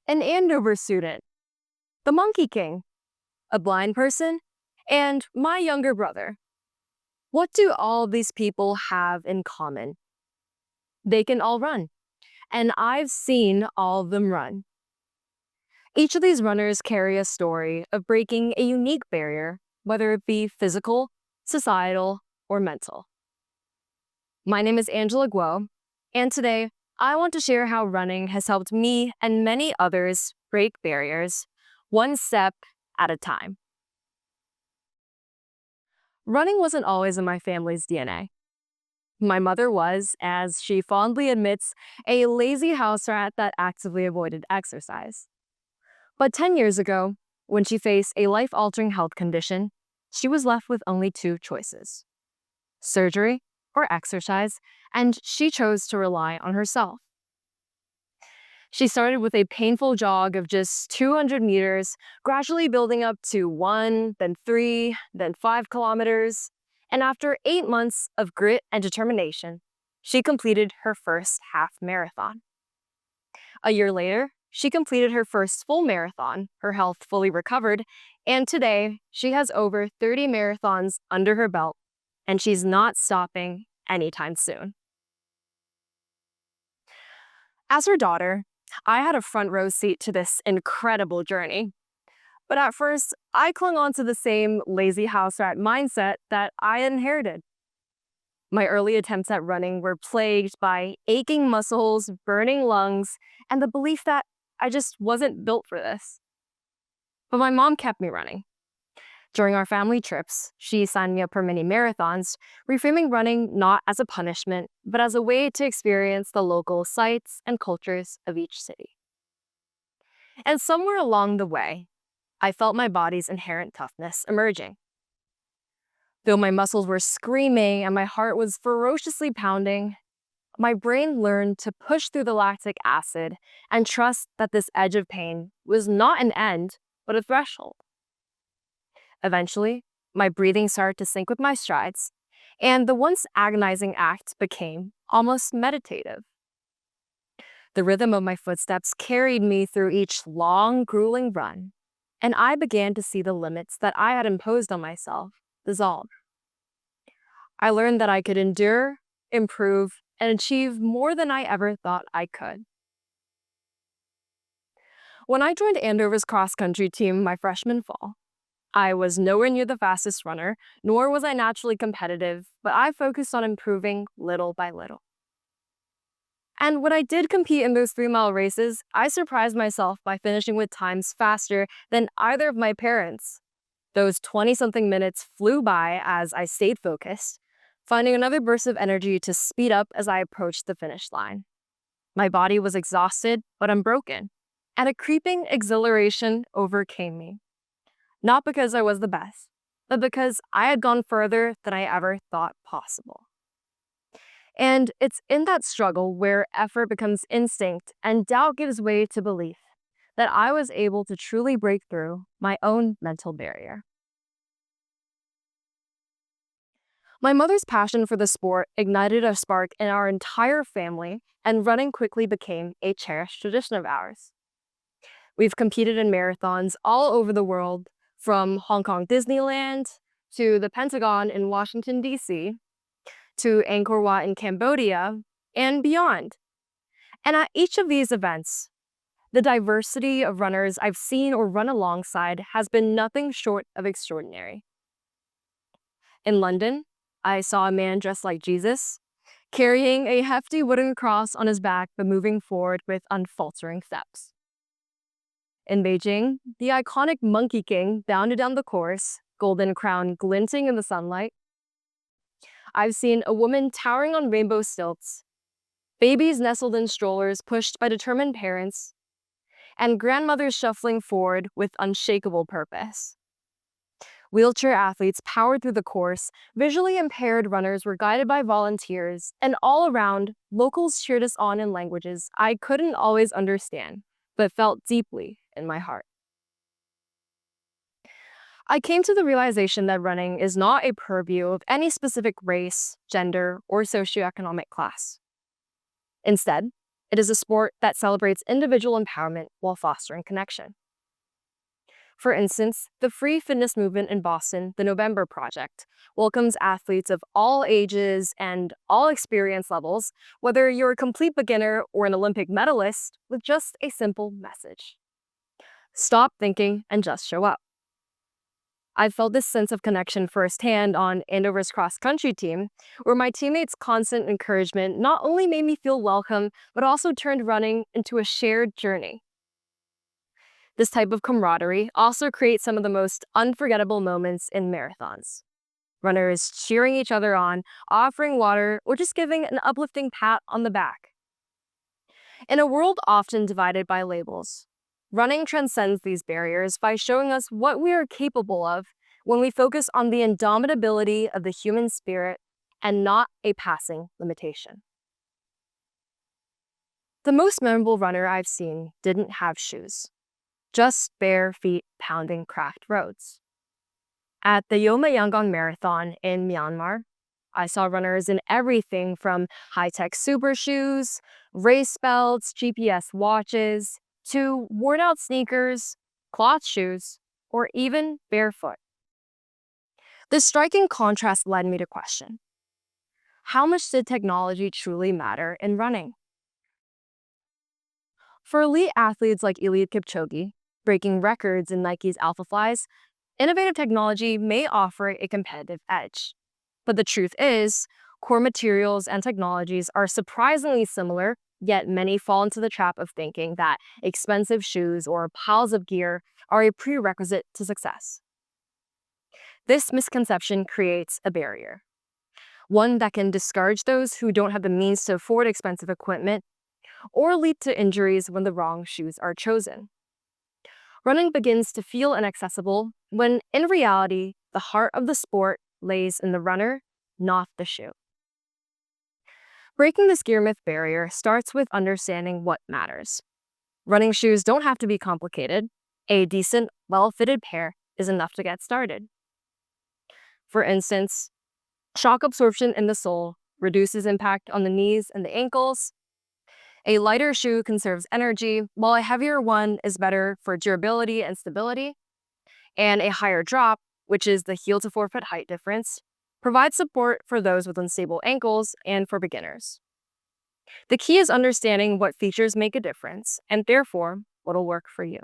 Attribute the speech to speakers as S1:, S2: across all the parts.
S1: an Andover student, the Monkey King, a blind person, and my younger brother. What do all of these people have in common? They can all run, and I've seen all of them run. Each of these runners carry a story of breaking a unique barrier, whether it be physical, societal, or mental. My name is Angela Guo, and today I want to share how running has helped me and many others break barriers, one step at a time. Running wasn't always in my family's DNA. My mother was, as she fondly admits, a lazy house rat that actively avoided exercise. But 10 years ago, when she faced a life-altering health condition, she was left with only two choices: surgery or exercise, and she chose to rely on herself. She started with a painful jog of just 200 meters, gradually building up to 1, then 3, then 5 kilometers. And after 8 months of grit and determination, she completed her first half marathon. A year later, she completed her first full marathon, her health fully recovered, and today she has over 30 marathons under her belt, and she's not stopping anytime soon. As her daughter, I had a front row seat to this incredible journey. But at first, I clung on to the same lazy house rat mindset that I inherited. My early attempts at running were plagued by aching muscles, burning lungs, and the belief that I just wasn't built for this. But my mom kept me running. During our family trips, she signed me up for many marathons, reframing running not as a punishment, but as a way to experience the local sights and cultures of each city. And somewhere along the way, I felt my body's inherent toughness emerging. Though my muscles were screaming and my heart was ferociously pounding, my brain learned to push through the lactic acid and trust that this edge of pain was not an end, but a threshold. Eventually, my breathing started to sync with my strides, and the once agonizing act became almost meditative. The rhythm of my footsteps carried me through each long, grueling run, and I began to see the limits that I had imposed on myself dissolve. I learned that I could endure, improve, and achieve more than I ever thought I could. When I joined Andover's cross-country team my freshman fall, I was nowhere near the fastest runner, nor was I naturally competitive, but I focused on improving little by little. And when I did compete in those 3-mile races, I surprised myself by finishing with times faster than either of my parents. Those 20-something minutes flew by as I stayed focused, finding another burst of energy to speed up as I approached the finish line. My body was exhausted, but unbroken, and a creeping exhilaration overcame me. Not because I was the best, but because I had gone further than I ever thought possible. And it's in that struggle where effort becomes instinct and doubt gives way to belief that I was able to truly break through my own mental barrier. My mother's passion for the sport ignited a spark in our entire family, and running quickly became a cherished tradition of ours. We've competed in marathons all over the world, from Hong Kong Disneyland to the Pentagon in Washington, D.C., to Angkor Wat in Cambodia, and beyond. And at each of these events, the diversity of runners I've seen or run alongside has been nothing short of extraordinary. In London, I saw a man dressed like Jesus, carrying a hefty wooden cross on his back but moving forward with unfaltering steps. In Beijing, the iconic Monkey King bounded down the course, golden crown glinting in the sunlight. I've seen a woman towering on rainbow stilts, babies nestled in strollers pushed by determined parents, and grandmothers shuffling forward with unshakable purpose. Wheelchair athletes powered through the course, visually impaired runners were guided by volunteers, and all around, locals cheered us on in languages I couldn't always understand, but felt deeply in my heart. I came to the realization that running is not a purview of any specific race, gender, or socioeconomic class. Instead, It is a sport that celebrates individual empowerment while fostering connection. For instance, the free fitness movement in Boston, the November Project, welcomes athletes of all ages and all experience levels, whether you're a complete beginner or an Olympic medalist, with just a simple message. Stop thinking and just show up. I've felt this sense of connection firsthand on Andover's cross-country team, where my teammates' constant encouragement not only made me feel welcome, but also turned running into a shared journey. This type of camaraderie also creates some of the most unforgettable moments in marathons. Runners cheering each other on, offering water, or just giving an uplifting pat on the back. In a world often divided by labels, running transcends these barriers by showing us what we are capable of when we focus on the indomitability of the human spirit and not a passing limitation. The most memorable runner I've seen didn't have shoes, just bare feet pounding cracked roads. At the Yoma Yangon Marathon in Myanmar, I saw runners in everything from high-tech super shoes, race belts, GPS watches, to worn-out sneakers, cloth shoes, or even barefoot. This striking contrast led me to question, how much did technology truly matter in running? For elite athletes like Eliud Kipchoge, breaking records in Nike's Alpha Flies, innovative technology may offer a competitive edge. But the truth is, core materials and technologies are surprisingly similar, yet many fall into the trap of thinking that expensive shoes or piles of gear are a prerequisite to success. This misconception creates a barrier, one that can discourage those who don't have the means to afford expensive equipment or lead to injuries when the wrong shoes are chosen. Running begins to feel inaccessible when, in reality, the heart of the sport lays in the runner, not the shoe. Breaking this gear myth barrier starts with understanding what matters. Running shoes don't have to be complicated. A decent, well-fitted pair is enough to get started. For instance, shock absorption in the sole reduces impact on the knees and the ankles. A lighter shoe conserves energy, while a heavier one is better for durability and stability. And a higher drop, which is the heel to forefoot height difference, provides support for those with unstable ankles and for beginners. The key is understanding what features make a difference, and therefore, what'll work for you.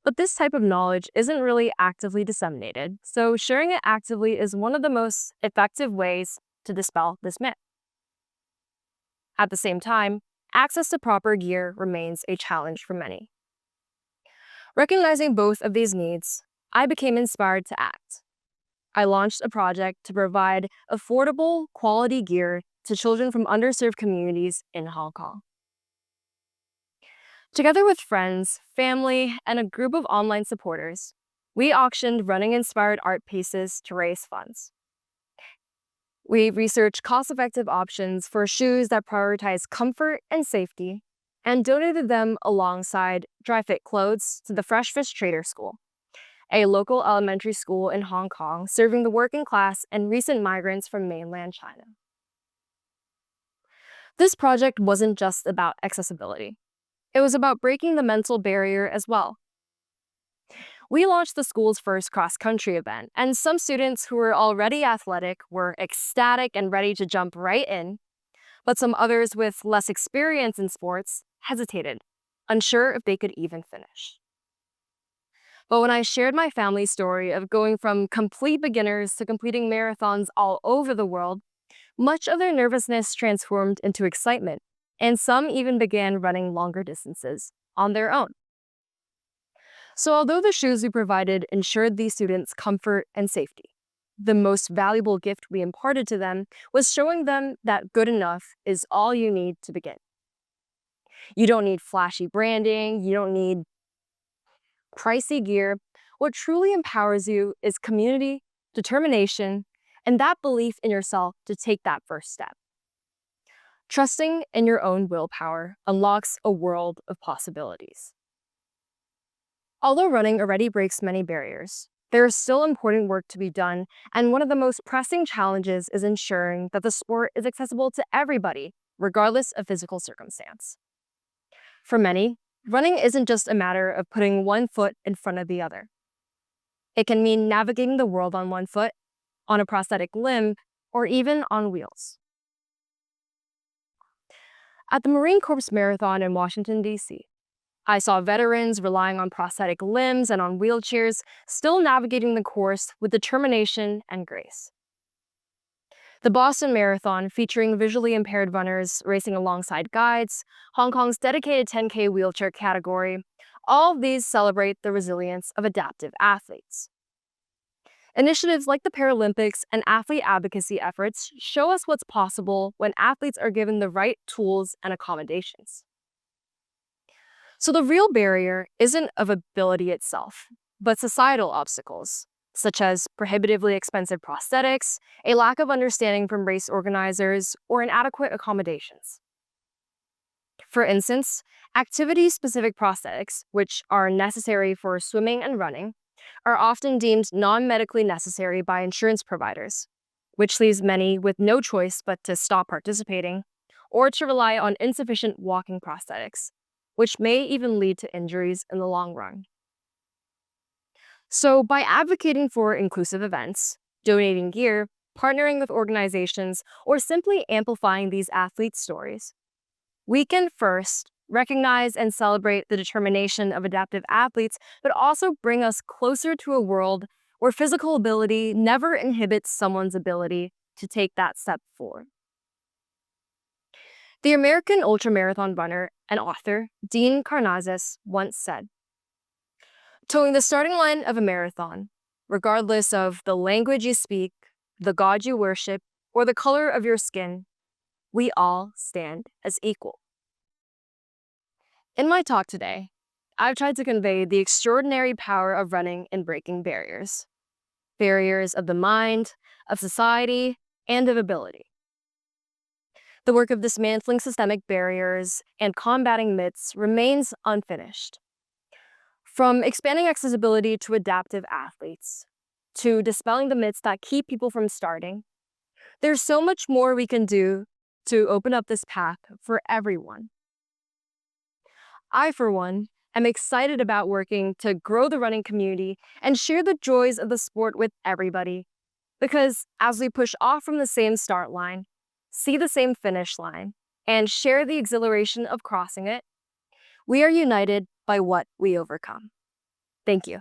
S1: But this type of knowledge isn't really actively disseminated, so sharing it actively is one of the most effective ways to dispel this myth. At the same time, access to proper gear remains a challenge for many. Recognizing both of these needs, I became inspired to act. I launched a project to provide affordable, quality gear to children from underserved communities in Hong Kong. Together with friends, family, and a group of online supporters, we auctioned running-inspired art pieces to raise funds. We researched cost-effective options for shoes that prioritize comfort and safety, and donated them alongside dry-fit clothes to the Fresh Fish Trader School, a local elementary school in Hong Kong serving the working class and recent migrants from mainland China. This project wasn't just about accessibility. It was about breaking the mental barrier as well. We launched the school's first cross-country event, and some students who were already athletic were ecstatic and ready to jump right in, but some others with less experience in sports hesitated, unsure if they could even finish. But when I shared my family's story of going from complete beginners to completing marathons all over the world, much of their nervousness transformed into excitement, and some even began running longer distances on their own. So although the shoes we provided ensured these students comfort and safety, the most valuable gift we imparted to them was showing them that good enough is all you need to begin. You don't need flashy branding, you don't need pricey gear. What truly empowers you is community, determination, and that belief in yourself to take that first step. Trusting in your own willpower unlocks a world of possibilities. Although running already breaks many barriers, there is still important work to be done, and one of the most pressing challenges is ensuring that the sport is accessible to everybody, regardless of physical circumstance. For many, running isn't just a matter of putting one foot in front of the other. It can mean navigating the world on one foot, on a prosthetic limb, or even on wheels. At the Marine Corps Marathon in Washington, D.C., I saw veterans relying on prosthetic limbs and on wheelchairs, still navigating the course with determination and grace. The Boston Marathon, featuring visually impaired runners racing alongside guides, Hong Kong's dedicated 10K wheelchair category, all of these celebrate the resilience of adaptive athletes. Initiatives like the Paralympics and athlete advocacy efforts show us what's possible when athletes are given the right tools and accommodations. So the real barrier isn't of ability itself, but societal obstacles, such as prohibitively expensive prosthetics, a lack of understanding from race organizers, or inadequate accommodations. For instance, activity-specific prosthetics, which are necessary for swimming and running, are often deemed non-medically necessary by insurance providers, which leaves many with no choice but to stop participating or to rely on insufficient walking prosthetics, which may even lead to injuries in the long run. So, by advocating for inclusive events, donating gear, partnering with organizations, or simply amplifying these athletes' stories, we can first recognize and celebrate the determination of adaptive athletes, but also bring us closer to a world where physical ability never inhibits someone's ability to take that step forward. The American ultramarathon runner and author Dean Karnazes once said, "Towing the starting line of a marathon, regardless of the language you speak, the god you worship, or the color of your skin, we all stand as equal." In my talk today, I've tried to convey the extraordinary power of running in breaking barriers. Barriers of the mind, of society, and of ability. The work of dismantling systemic barriers and combating myths remains unfinished. From expanding accessibility to adaptive athletes, to dispelling the myths that keep people from starting, there's so much more we can do to open up this path for everyone. I, for one, am excited about working to grow the running community and share the joys of the sport with everybody. Because as we push off from the same start line, see the same finish line, and share the exhilaration of crossing it, we are united by what we overcome. Thank you.